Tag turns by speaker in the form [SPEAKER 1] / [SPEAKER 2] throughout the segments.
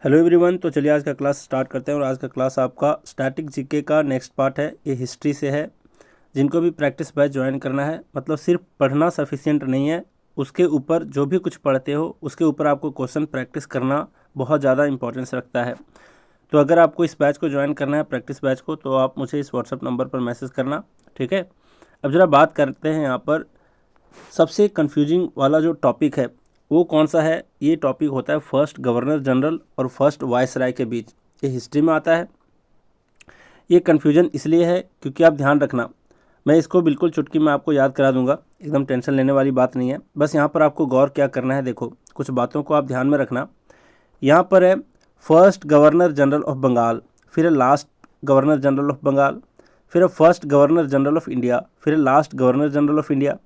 [SPEAKER 1] Hello everyone. तो चलिए आज का क्लास स्टार्ट करते हैं और आज का क्लास आपका स्टैटिक जीके का नेक्स्ट पार्ट है। ये हिस्ट्री से है। जिनको भी प्रैक्टिस बैच ज्वाइन करना है, मतलब सिर्फ पढ़ना सफिशिएंट नहीं है, उसके ऊपर जो भी कुछ पढ़ते हो उसके ऊपर आपको क्वेश्चन प्रैक्टिस करना बहुत ज़्यादा इंपॉर्टेंस रखता है। तो अगर आपको इस बैच को ज्वाइन करना है, प्रैक्टिस बैच को, तो आप मुझे इस व्हाट्सअप नंबर पर मैसेज करना, ठीक है। अब ज़रा बात करते हैं यहाँ पर सबसे कंफ्यूजिंग वाला जो टॉपिक है वो कौन सा है। ये टॉपिक होता है फर्स्ट गवर्नर जनरल और फर्स्ट वाइसराय के बीच। ये हिस्ट्री में आता है। ये कन्फ्यूजन इसलिए है क्योंकि आप ध्यान रखना, मैं इसको बिल्कुल चुटकी में आपको याद करा दूंगा, एकदम टेंशन लेने वाली बात नहीं है। बस यहाँ पर आपको गौर क्या करना है, देखो कुछ बातों को आप ध्यान में रखना। यहाँ पर है first governor general of Bengal, फिर है last governor general of Bengal, फिर है first governor general of India, फिर है last governor general of India,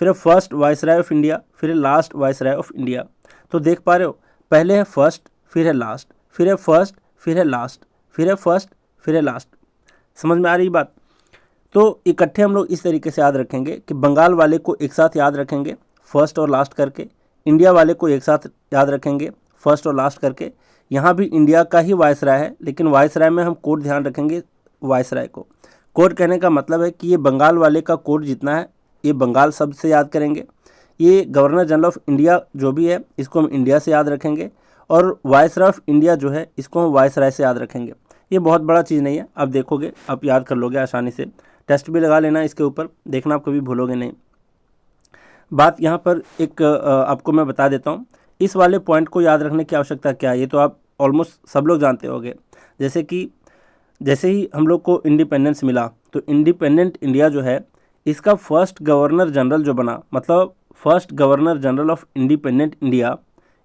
[SPEAKER 1] फिर है फर्स्ट वाइसराय ऑफ इंडिया, फिर है लास्ट वाइसराय ऑफ इंडिया। तो देख पा रहे हो, पहले है फर्स्ट, फिर है लास्ट, फिर है फर्स्ट, फिर है लास्ट, फिर है फर्स्ट, फिर है लास्ट। समझ में आ रही बात? तो इकट्ठे हम लोग इस तरीके से याद रखेंगे कि बंगाल वाले को एक साथ याद रखेंगे फर्स्ट और लास्ट करके, इंडिया वाले को एक साथ याद रखेंगे फर्स्ट और लास्ट करके। यहाँ भी इंडिया का ही वाइसराय है, लेकिन वाइसराय में हम कोड ध्यान रखेंगे वाइसराय को। कोड कहने का मतलब है कि ये बंगाल वाले का कोड जितना है ये बंगाल शब्द से याद करेंगे। ये गवर्नर जनरल ऑफ इंडिया जो भी है इसको हम इंडिया से याद रखेंगे, और वाइसराय ऑफ इंडिया जो है इसको हम वाइसराय से याद रखेंगे। ये बहुत बड़ा चीज़ नहीं है, आप देखोगे आप याद कर लोगे आसानी से। टेस्ट भी लगा लेना इसके ऊपर, देखना आप कभी भूलोगे नहीं। बात यहाँ पर एक आपको मैं बता देता हूँ, इस वाले पॉइंट को याद रखने की आवश्यकता क्या है, ये तो आप ऑलमोस्ट सब लोग जानते होंगे। जैसे ही हम लोग को इंडिपेंडेंस मिला तो इंडिपेंडेंट इंडिया जो है इसका फर्स्ट गवर्नर जनरल जो बना, मतलब first governor general of independent India,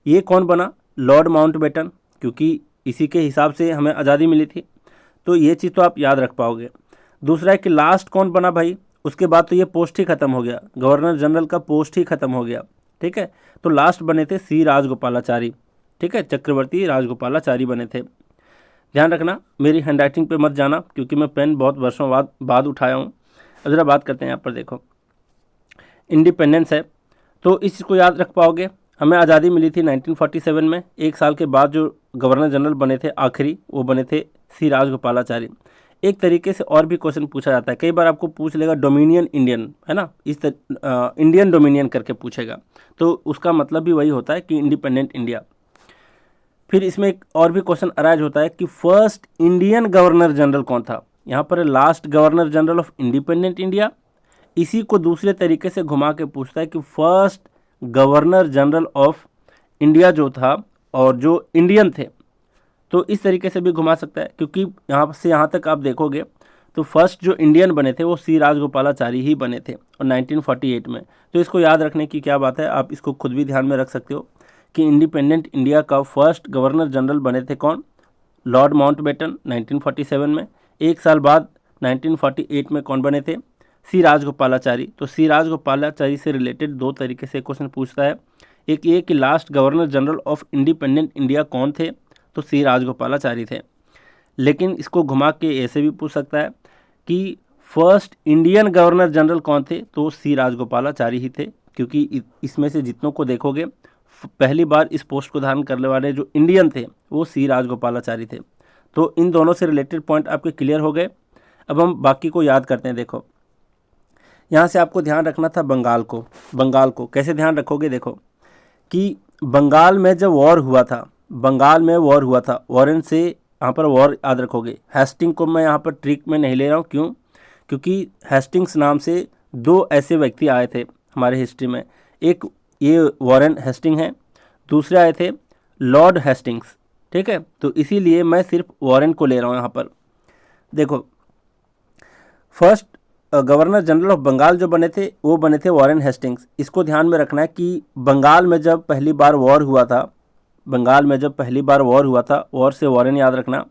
[SPEAKER 1] ये कौन बना? लॉर्ड माउंटबेटन, क्योंकि इसी के हिसाब से हमें आज़ादी मिली थी। तो ये चीज़ तो आप याद रख पाओगे। दूसरा है कि लास्ट कौन बना भाई, उसके बाद तो ये पोस्ट ही खत्म हो गया, गवर्नर जनरल का पोस्ट ही खत्म हो गया, ठीक है। तो लास्ट बने थे सी राजगोपालाचारी, ठीक है, चक्रवर्ती राजगोपालाचारी बने थे। ध्यान रखना, मेरी हैंडराइटिंग पे मत जाना क्योंकि मैं पेन बहुत वर्षों बाद उठाया हूँ। अब ज़रा बात करते हैं यहाँ पर, देखो इंडिपेंडेंस है तो इस चीज़ को याद रख पाओगे। हमें आज़ादी मिली थी 1947 में। एक साल के बाद जो गवर्नर जनरल बने थे आखिरी, वो बने थे सी राजगोपालाचारी। एक तरीके से और भी क्वेश्चन पूछा जाता है, कई बार आपको पूछ लेगा डोमिनियन इंडियन, है ना, इंडियन डोमिनियन करके पूछेगा, तो उसका मतलब भी वही होता है कि इंडिपेंडेंट इंडिया। फिर इसमें एक और भी क्वेश्चन अराइज होता है कि फर्स्ट इंडियन गवर्नर जनरल कौन था। यहाँ पर last governor general of independent India. इसी को दूसरे तरीके से घुमा के पूछता है कि first governor general of India जो था और जो इंडियन थे, तो इस तरीके से भी घुमा सकता है, क्योंकि यहाँ से यहाँ तक आप देखोगे तो फर्स्ट जो इंडियन बने थे वो सी राजगोपालाचारी ही बने थे और 1948 में। तो इसको याद रखने की क्या बात है, आप इसको खुद भी ध्यान में रख सकते हो कि इंडिपेंडेंट इंडिया का फर्स्ट गवर्नर जनरल बने थे कौन? लॉर्ड माउंटबेटन 1947 में। एक साल बाद 1948 में कौन बने थे? सी राजगोपालाचारी। तो सी राजगोपालाचारी से रिलेटेड दो तरीके से क्वेश्चन पूछता है। एक ये कि last governor general of independent India कौन थे, तो सी राजगोपालाचारी थे। लेकिन इसको घुमा के ऐसे भी पूछ सकता है कि फर्स्ट इंडियन गवर्नर जनरल कौन थे, तो सी राजगोपालाचारी ही थे, क्योंकि इसमें से जितनों को देखोगे पहली बार इस पोस्ट को धारण करने वाले जो इंडियन थे वो सी राजगोपालाचारी थे। तो इन दोनों से रिलेटेड पॉइंट आपके क्लियर हो गए। अब हम बाकी को याद करते हैं। देखो यहाँ से आपको ध्यान रखना था बंगाल को। बंगाल को कैसे ध्यान रखोगे, देखो कि बंगाल में जब वॉर हुआ था, बंगाल में वॉर हुआ था, वॉरेन से यहाँ पर वॉर याद रखोगे। हेस्टिंग को मैं यहाँ पर ट्रिक में नहीं ले रहा हूँ, क्यों? क्योंकि हेस्टिंग्स नाम से दो ऐसे व्यक्ति आए थे हमारे हिस्ट्री में, एक ये वॉरेन हेस्टिंग है, दूसरे आए थे लॉर्ड हेस्टिंग्स, ठीक है। तो इसीलिए मैं सिर्फ वॉरेन को ले रहा हूँ यहाँ पर। देखो first governor general of Bengal जो बने थे वो बने थे वॉरेन हेस्टिंग्स। इसको ध्यान में रखना है कि बंगाल में जब पहली बार वॉर हुआ था, बंगाल में जब पहली बार वॉर हुआ था, वॉर से वॉरेन याद रखना,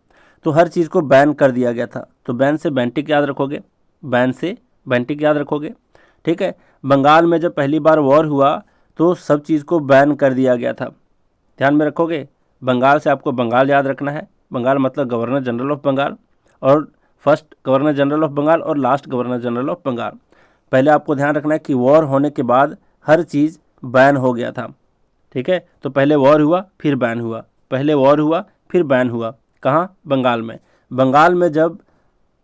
[SPEAKER 1] तो हर चीज़ को बैन कर दिया गया था। तो बैन से बेंटिक याद रखोगे, बैन से बेंटिक याद रखोगे, ठीक है। बंगाल में जब पहली बार वॉर हुआ तो सब चीज़ को बैन कर दिया गया था, ध्यान में रखोगे। बंगाल से आपको बंगाल याद रखना है, बंगाल मतलब गवर्नर जनरल ऑफ बंगाल, और first governor general of Bengal और last governor general of Bengal. पहले आपको ध्यान रखना है कि वॉर होने के बाद हर चीज़ बैन हो गया था, ठीक है। तो पहले वॉर हुआ फिर बैन हुआ, पहले वॉर हुआ फिर बैन हुआ। कहाँ? बंगाल में। बंगाल में जब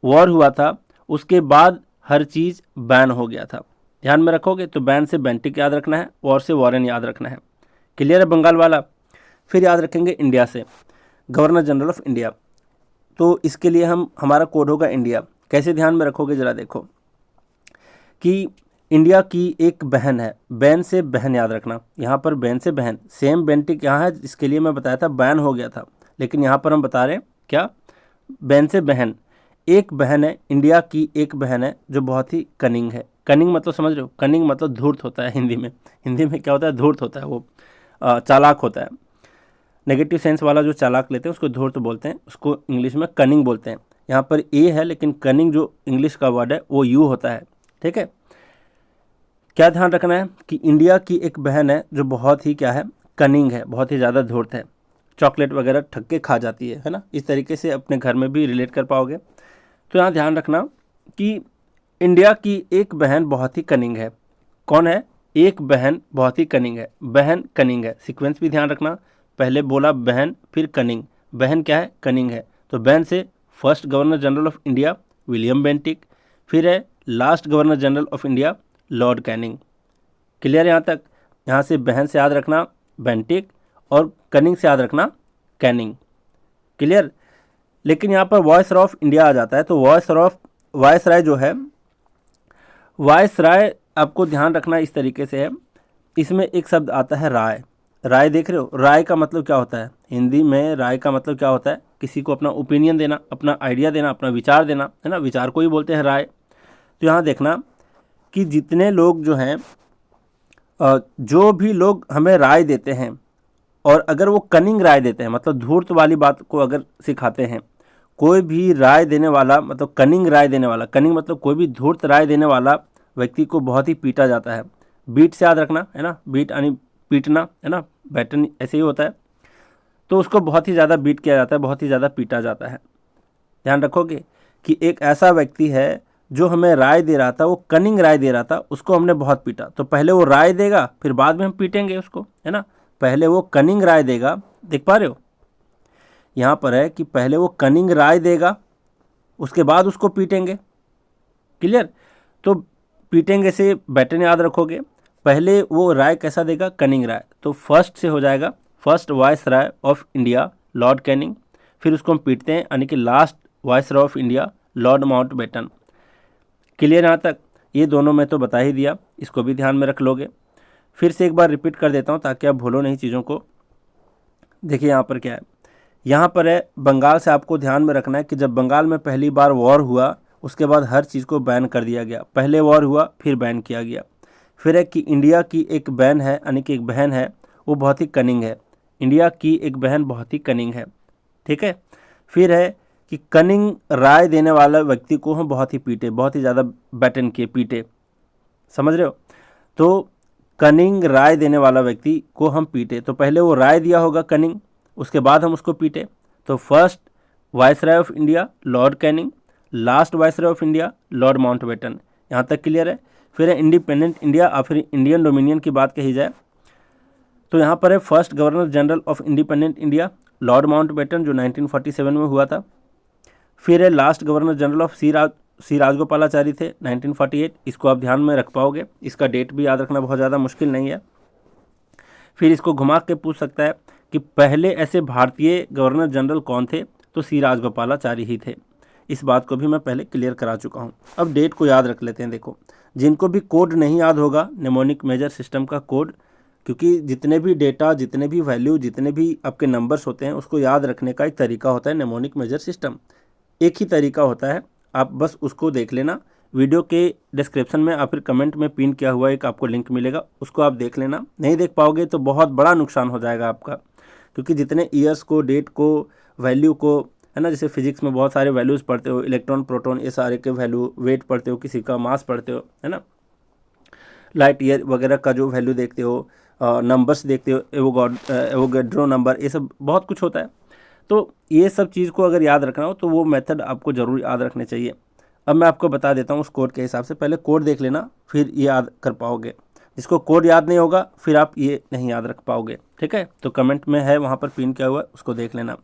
[SPEAKER 1] वॉर हुआ था उसके बाद हर चीज़ बैन हो गया था। ध्यान में रखोगे तो बैन से बेंटिक याद रखना है, वॉर से वॉरेन याद रखना है। क्लियर है बंगाल वाला? फिर याद रखेंगे इंडिया से, गवर्नर जनरल ऑफ इंडिया। तो इसके लिए हमारा कोड होगा इंडिया। कैसे ध्यान में रखोगे ज़रा देखो कि इंडिया की एक बहन है, बैन से बहन याद रखना। यहाँ पर बैन से बहन, सेम बेंटिक यहाँ है, इसके लिए मैं बताया था बैन हो गया था, लेकिन यहाँ पर हम बता रहे हैं क्या? बैन से बहन। एक बहन है, इंडिया की एक बहन है जो बहुत ही कनिंग है। कनिंग मतलब समझ रहे हो? कनिंग मतलब धूर्त होता है हिंदी में। हिंदी में क्या होता है? धूर्त होता है, वो चालाक होता है। नेगेटिव सेंस वाला जो चालाक लेते हैं उसको धूर्त बोलते हैं, उसको इंग्लिश में कनिंग बोलते हैं। यहाँ पर ए है लेकिन कनिंग जो इंग्लिश का वर्ड है वो यू होता है। ठीक है, क्या ध्यान रखना है कि इंडिया की एक बहन है जो बहुत ही क्या है? कनिंग है, बहुत ही ज़्यादा धूर्त है, चॉकलेट वगैरह ठग के खा जाती है ना। इस तरीके से अपने घर में भी रिलेट कर पाओगे। तो यहाँ ध्यान रखना कि इंडिया की एक बहन बहुत ही कनिंग है। कौन है? एक बहन बहुत ही कनिंग है, बहन कनिंग है। सीक्वेंस भी ध्यान रखना, पहले बोला बहन फिर कनिंग। बहन क्या है? कनिंग है। तो बहन से first governor general of India William Bentinck, फिर है last governor general of India Lord Canning. Clear यहाँ तक? यहाँ से बहन से याद रखना बेंटिक और कनिंग से याद रखना कैनिंग। क्लियर? लेकिन यहाँ पर वॉइसरॉय ऑफ इंडिया आ जाता है, तो वायसराय जो है, वायसराय आपको ध्यान रखना इस तरीके से है, इसमें एक शब्द आता है राय। राय देख रहे हो? राय का मतलब क्या होता है? हिंदी में राय का मतलब क्या होता है? किसी को अपना ओपिनियन देना, अपना आइडिया देना, अपना विचार देना, है ना। विचार को ही बोलते हैं राय। तो यहाँ देखना कि जितने लोग जो हैं, जो भी लोग हमें राय देते हैं और अगर वो कनिंग राय देते हैं, मतलब धूर्त वाली बात को अगर सिखाते हैं, कोई भी राय देने वाला मतलब कनिंग राय देने वाला, कनिंग मतलब कोई भी धूर्त राय देने वाला व्यक्ति को बहुत ही पीटा जाता है। बीट से याद रखना, है ना। बीट यानी पीटना, है ना, बैटन ऐसे ही होता है। तो उसको बहुत ही ज़्यादा बीट किया जाता है, बहुत ही ज़्यादा पीटा जाता है। ध्यान रखोगे कि एक ऐसा व्यक्ति है जो हमें राय दे रहा था, वो कनिंग राय दे रहा था, उसको हमने बहुत पीटा। तो पहले वो राय देगा फिर बाद में हम पीटेंगे उसको, है ना। पहले वो कनिंग राय देगा, देख पा रहे हो? यहाँ पर है कि पहले वो कनिंग राय देगा उसके बाद उसको पीटेंगे। क्लियर? तो पीटेंगे से बैटन याद रखोगे, पहले वो राय कैसा देगा? कनिंग राय। तो फर्स्ट से हो जाएगा first viceroy of India Lord Canning, फिर उसको हम पीटते हैं यानी कि last viceroy of India Lord Mountbatten. Clear यहाँ तक? ये दोनों मैं तो बता ही दिया, इसको भी ध्यान में रख लोगे। फिर से एक बार रिपीट कर देता हूँ ताकि आप भूलो नहीं चीज़ों को। देखिए यहाँ पर क्या है, यहाँ पर है बंगाल से आपको ध्यान में रखना है कि जब बंगाल में पहली बार वॉर हुआ उसके बाद हर चीज़ को बैन कर दिया गया। पहले वॉर हुआ फिर बैन किया गया। फिर है कि इंडिया की एक बहन है यानी कि एक बहन है वो बहुत ही कनिंग है। इंडिया की एक बहन बहुत ही कनिंग है। ठीक है। फिर है कि कनिंग राय देने वाला व्यक्ति को हम बहुत ही पीटे, बहुत ही ज़्यादा बैटन किए, पीटे। समझ रहे हो? तो कनिंग राय देने वाला व्यक्ति को हम पीटे, तो पहले वो राय दिया होगा कनिंग, उसके बाद हम उसको पीटे। तो first viceroy of India Lord Canning, last viceroy of India Lord Mountbatten. यहाँ तक क्लियर है? फिर है इंडिपेंडेंट इंडिया और फिर इंडियन डोमिनियन की बात कही जाए तो यहाँ पर है first governor general of independent India Lord Mountbatten जो 1947 में हुआ था। फिर है लास्ट गवर्नर जनरल ऑफ सी राजगोपालाचारी थे 1948। इसको आप ध्यान में रख पाओगे, इसका डेट भी याद रखना बहुत ज़्यादा मुश्किल नहीं है। फिर इसको घुमा के पूछ सकता है कि पहले ऐसे भारतीय गवर्नर जनरल कौन थे, तो सी राजगोपालाचारी ही थे। इस बात को भी मैं पहले क्लियर करा चुका हूँ। अब डेट को याद रख लेते हैं। देखो, जिनको भी कोड नहीं याद होगा नेमोनिक मेजर सिस्टम का कोड, क्योंकि जितने भी डेटा, जितने भी वैल्यू, जितने भी आपके नंबर्स होते हैं उसको याद रखने का एक तरीका होता है नेमोनिक मेजर सिस्टम। एक ही तरीका होता है, आप बस उसको देख लेना। वीडियो के डिस्क्रिप्शन में या फिर कमेंट में पिन किया हुआ एक आपको लिंक मिलेगा, उसको आप देख लेना। नहीं देख पाओगे तो बहुत बड़ा नुकसान हो जाएगा आपका, क्योंकि जितने ईयर्स को, डेट को, वैल्यू को, है ना, जैसे फिजिक्स में बहुत सारे वैल्यूज़ पढ़ते हो, इलेक्ट्रॉन, प्रोटॉन, ये सारे के वैल्यू, वेट पढ़ते हो, किसी का मास पढ़ते हो, है ना, लाइट ईयर वगैरह का जो वैल्यू देखते हो, नंबर्स देखते हो, एवोगैड्रो नंबर, ये सब बहुत कुछ होता है। तो ये सब चीज़ को अगर याद रखना हो तो वो मेथड आपको ज़रूर याद रखने चाहिए। अब मैं आपको बता देता हूँ उस कोड के हिसाब से, पहले कोड देख लेना फिर ये याद कर पाओगे। जिसको कोड याद नहीं होगा फिर आप ये नहीं याद रख पाओगे। ठीक है, तो कमेंट में है वहाँ पर पिन किया हुआ है, उसको देख लेना।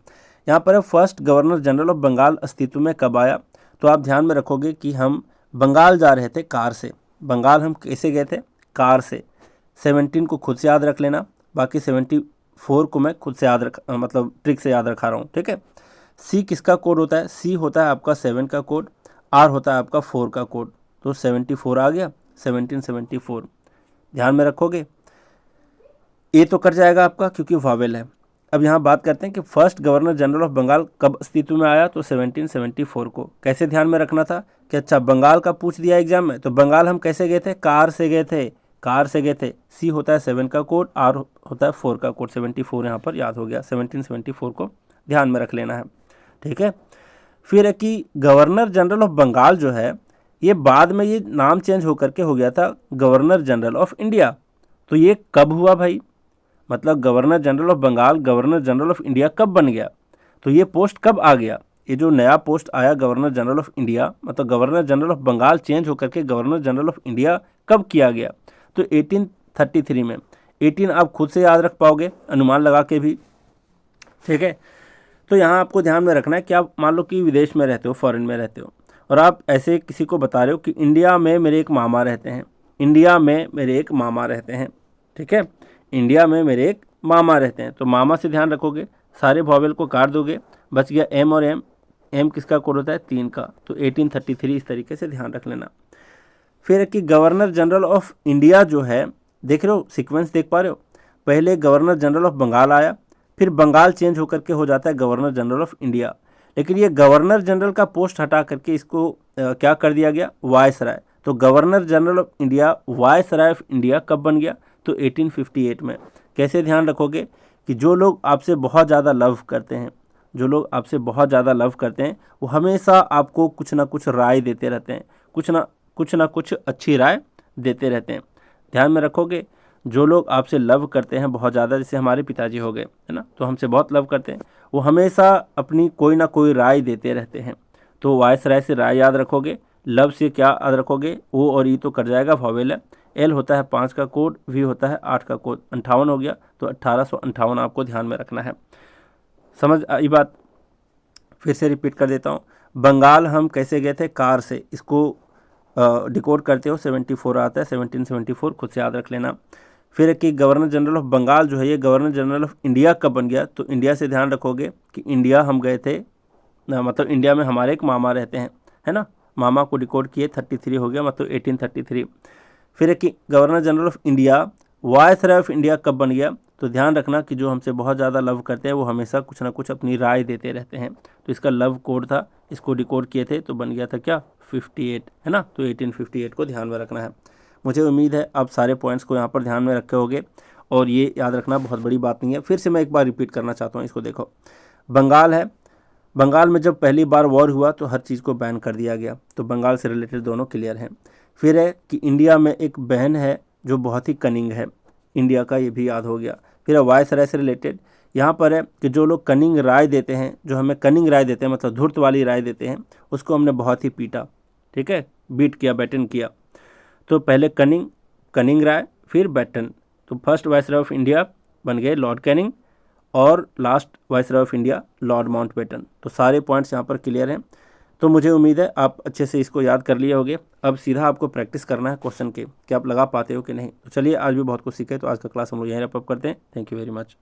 [SPEAKER 1] यहाँ पर है first governor general of Bengal अस्तित्व में कब आया। तो आप ध्यान में रखोगे कि हम बंगाल जा रहे थे कार से। बंगाल हम कैसे गए थे? कार से। 17 को खुद से याद रख लेना, बाकी 74 को मैं खुद से मतलब ट्रिक से याद रखा रहा हूँ, ठीक है। सी किसका कोड होता है? सी होता है आपका 7 का कोड, आर होता है आपका 4 का कोड। तो 74 आ गया, 1774 ध्यान में रखोगे। ए तो कर जाएगा आपका क्योंकि वावेल है। अब यहाँ बात करते हैं कि first governor general of Bengal कब अस्तित्व में आया। तो 1774 को। कैसे ध्यान में रखना था कि अच्छा बंगाल का पूछ दिया एग्जाम में, तो बंगाल हम कैसे गए थे? कार से गए थे, कार से गए थे। सी होता है 7 का कोड, आर होता है 4 का कोड। 74 यहाँ पर याद हो गया, 1774 को ध्यान में रख लेना है, ठीक है। फिर है कि गवर्नर जनरल ऑफ बंगाल जो है ये बाद में ये नाम चेंज होकर के हो गया था गवर्नर जनरल ऑफ इंडिया। तो ये कब हुआ भाई? मतलब governor general of Bengal governor general of India कब बन गया? तो ये पोस्ट कब आ गया? ये जो नया पोस्ट आया गवर्नर जनरल ऑफ इंडिया, मतलब governor general of Bengal change होकर के गवर्नर जनरल ऑफ इंडिया कब किया गया? तो 1833 में। 18 आप खुद से याद रख पाओगे अनुमान लगा के भी, ठीक है। तो यहाँ आपको ध्यान में रखना है कि आप मान लो कि विदेश में रहते हो, फॉरेन में रहते हो, और आप ऐसे किसी को बता रहे हो कि इंडिया में मेरे एक मामा रहते हैं, इंडिया में मेरे एक मामा रहते हैं, ठीक है। इंडिया में मेरे एक मामा रहते हैं, तो मामा से ध्यान रखोगे, सारे वॉवेल को काट दोगे, बच गया एम और एम। एम किसका कोड होता है? 3 का। तो 1833 इस तरीके से ध्यान रख लेना। फिर कि गवर्नर जनरल ऑफ इंडिया जो है, देख रहे हो सीक्वेंस देख पा रहे हो? पहले गवर्नर जनरल ऑफ बंगाल आया, फिर बंगाल चेंज होकर के हो जाता है गवर्नर जनरल ऑफ इंडिया। लेकिन ये गवर्नर जनरल का पोस्ट हटा करके इसको क्या कर दिया गया? वायसराय। तो governor general of India viceroy of India कब बन गया? तो 1858 में। कैसे ध्यान रखोगे कि जो लोग आपसे बहुत ज़्यादा लव करते हैं, जो लोग आपसे बहुत ज़्यादा लव करते हैं वो हमेशा आपको कुछ ना कुछ राय देते रहते हैं, कुछ ना कुछ अच्छी राय देते रहते हैं। ध्यान में रखोगे, जो लोग आपसे लव करते हैं बहुत ज़्यादा, जैसे हमारे पिताजी हो गए, है ना, तो हमसे बहुत लव करते हैं, वो हमेशा अपनी कोई ना कोई राय देते रहते हैं। तो वायसराय से राय याद रखोगे, लव से क्या याद रखोगे? ओ और ई तो कर जाएगा, वॉवेल है। एल होता है 5 का कोड, वी होता है 8 का कोड। 58 हो गया, तो 1858 आपको ध्यान में रखना है। समझ आई बात? फिर से रिपीट कर देता हूँ। बंगाल हम कैसे गए थे? कार से। इसको डिकोड करते हो 74 आता है, 1774 खुद से याद रख लेना। फिर कि गवर्नर जनरल ऑफ बंगाल जो है ये गवर्नर जनरल ऑफ इंडिया कब बन गया? तो इंडिया से ध्यान रखोगे कि इंडिया हम गए थे, मतलब इंडिया में हमारे एक मामा रहते हैं, है ना, मामा को डिकोड किए, 33 हो गया, मतलब 1833। फिर कि governor general of India viceroy of India कब बन गया? तो ध्यान रखना कि जो हमसे बहुत ज़्यादा लव करते हैं वो हमेशा कुछ ना कुछ अपनी राय देते रहते हैं। तो इसका लव कोड था, इसको डिकोड किए थे तो बन गया था क्या? 58, है ना। तो 1858 को ध्यान में रखना है। मुझे उम्मीद है आप सारे पॉइंट्स को यहाँ पर ध्यान में रखे होंगे और ये याद रखना बहुत बड़ी बात नहीं है। फिर से मैं एक बार रिपीट करना चाहता हूँ, इसको देखो। बंगाल है, बंगाल में जब पहली बार वॉर हुआ तो हर चीज़ को बैन कर दिया गया, तो बंगाल से रिलेटेड दोनों क्लियर हैं। फिर है कि इंडिया में एक बहन है जो बहुत ही कनिंग है, इंडिया का, ये भी याद हो गया। फिर है वायसराय से रिलेटेड, यहाँ पर है कि जो लोग कनिंग राय देते हैं, जो हमें कनिंग राय देते हैं, मतलब धूर्त वाली राय देते हैं, उसको हमने बहुत ही पीटा, ठीक है, बीट किया, बैटन किया। तो पहले कनिंग राय, फिर बैटन। तो फर्स्ट वायसराय ऑफ इंडिया बन गए लॉर्ड कैनिंग और last viceroy of India Lord Mountbatten. तो सारे पॉइंट्स यहाँ पर क्लियर हैं। तो मुझे उम्मीद है आप अच्छे से इसको याद कर लिए होंगे। अब सीधा आपको प्रैक्टिस करना है क्वेश्चन के, कि आप लगा पाते हो कि नहीं। तो चलिए, आज भी बहुत कुछ सीखे, तो आज का क्लास हम लोग यहीं रैप अप करते हैं। Thank you very much.